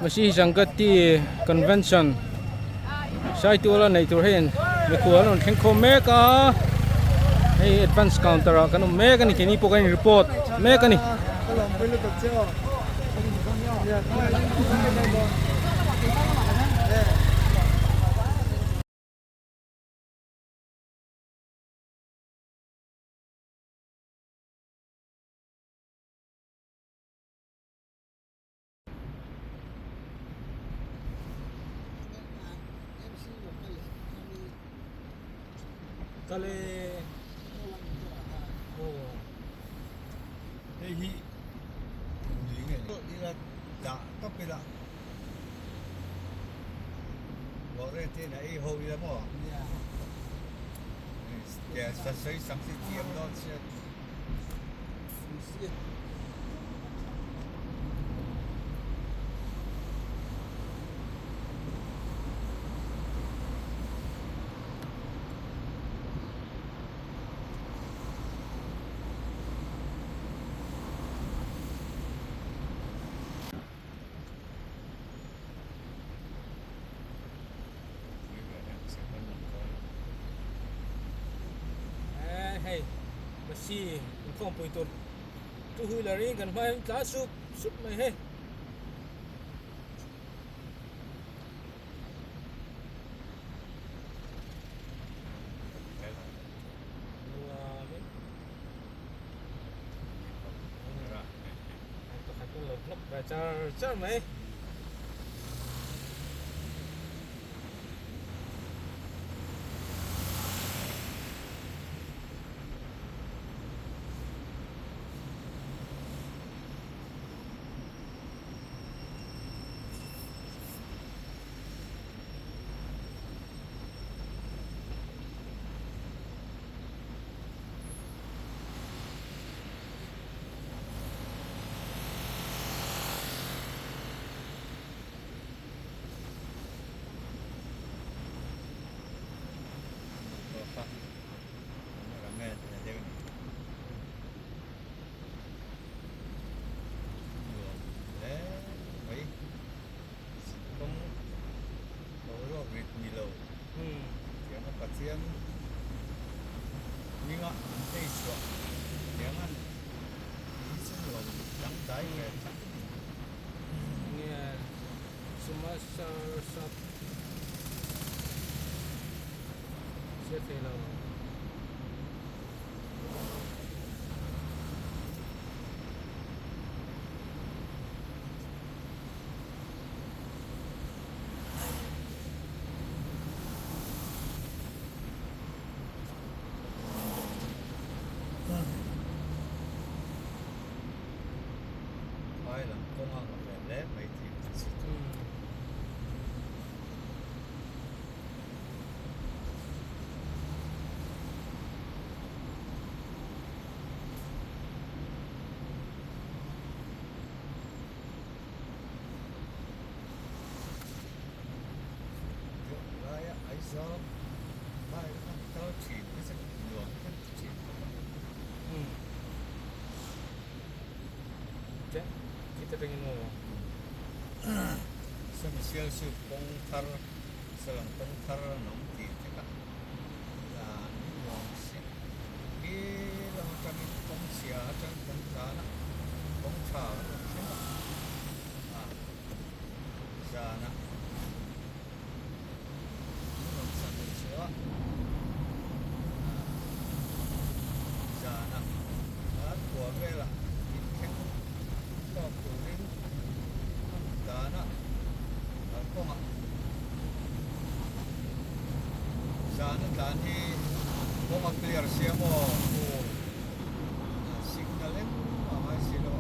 Masi Sangati Convention sai tu la nei tur hen me kual on theng kho me ka hey advance counter kan me ka ni kini po kan report me ka ni kale oh hi đi là đã cấp bị là bỏ ra thế này hồi lắm à để sản xuất sản xuất tiệm đó sẽ hey masi không pui tu hui la ring kan mai la sup mai he char mai tiếng nhưng ạ đây sửa tiếng ăn ý xin lỗi đắng trái về chắc nghe sumasa sat sẽ thế nào do mai tao chỉ cái sự luồng cái chỉ okay kita pengen ngomong semisal si pongtar selang pongtar nom ti ka la luang si ki lang kami pong sia chang pong kana pong cha sana sana at của về là những cái có của đến sana ở có mặt sana tan thì có mặt clear xem mà signal em mà mai xin đâu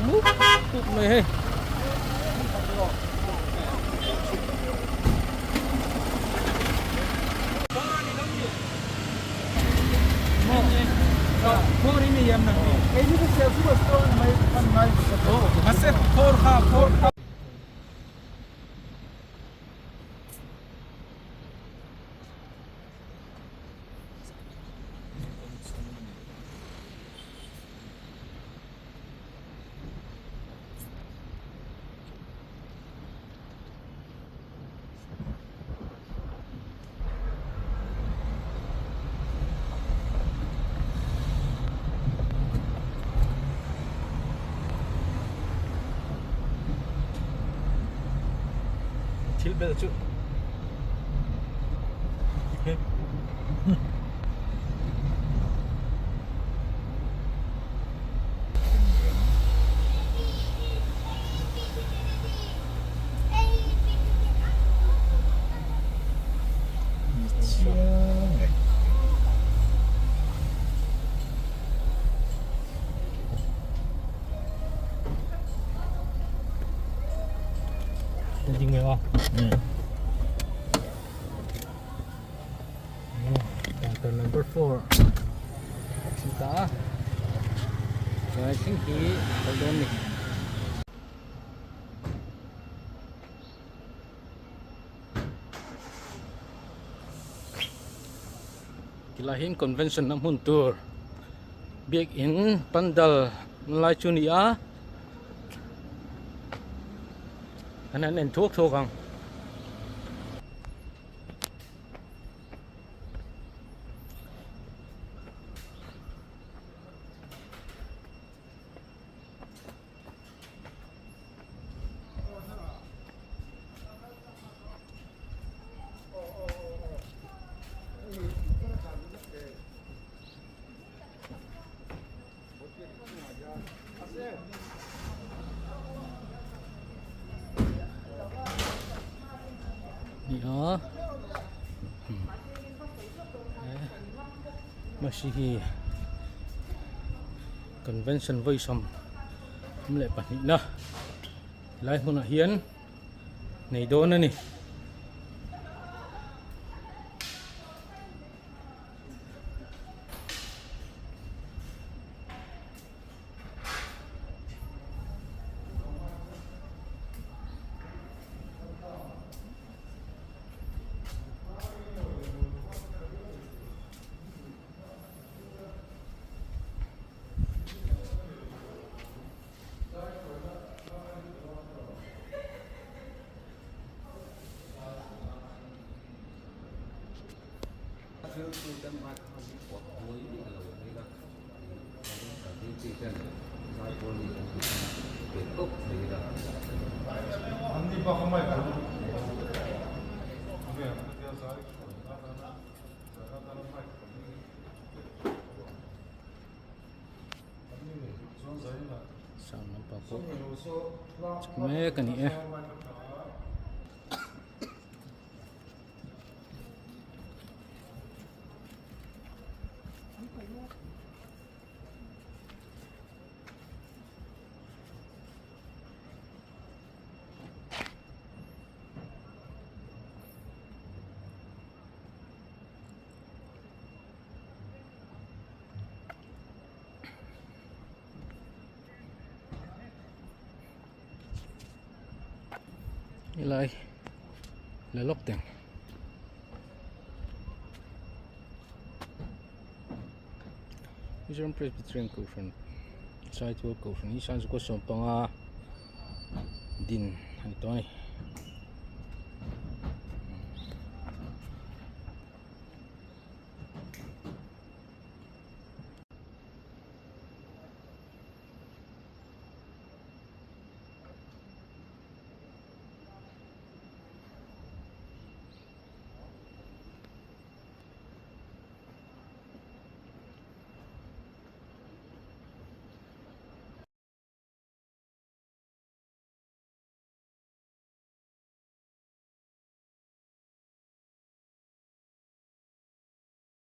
múc tụt mày hay Four ini yang nak. Ini tu siapa sudah stone mai kan mai. Oh, masih four ha. Chill bel chu jing mày à counter number 4 kita saya singki hold nih kilahin convention nam huntur biak in pandal mulai chunia anh em thuốc thôi không ya masih convention với som lại bản định na lại một hiến này đó nữa nè sao nampak kok cuma kan ni lại là lốc tiền Israel Presbyterian Conference site work conference isan ko so panga din ito ni